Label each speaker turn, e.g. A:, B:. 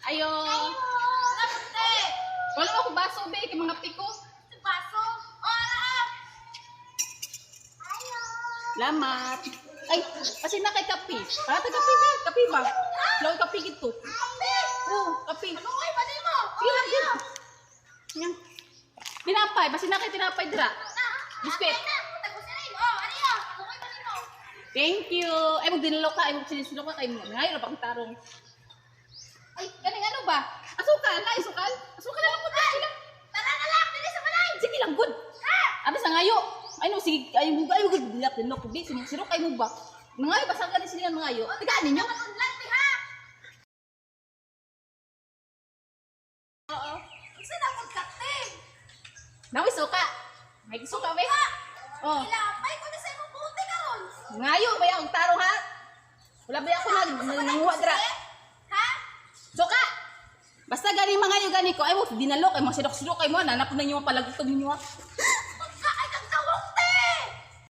A: Ayo.
B: Napunte.
A: Wala ako baso be kay mga piko.
B: Baso. Ora. Ayo.
A: Lamat. Ay, kasi na kay kape. Para ta kape be, kape ba? Law kape gito.
B: Kape.
A: Oh, kape.
B: Ano oy pwede mo?
A: Pila gid. Yang tinapay, basi na kay tinapay dira. Biskwit. Thank you. Ay magdinalo ka, ay magsinisilo ka kay ngayon pa tarong. Ay, kaning ano ba? Asukal, na asukal. Asukal na lang po sila.
B: Tara na lang, dili sa balay.
A: Sige lang good. Abi sa ngayo. Ay no, sige, ay mo gud dilap din no kubi, sinisiro kay mo ba? Nangayo basang ka ni sila ngayo. Tigaan ninyo.
B: Matudlan ti ha.
A: Oo.
B: Isa na pud kakting.
A: Nawi suka. May suka ba? Oh.
B: Ilapay ko na sa imong buti karon.
A: Ngayo ba yung tarong ha? Wala ba ako nanguha dira?
B: Ha?
A: Suka! Basta gani mga yo gani ko ay mo dinalo kay mga sidok-sidok kay mo nanap na niyo palagutom niyo.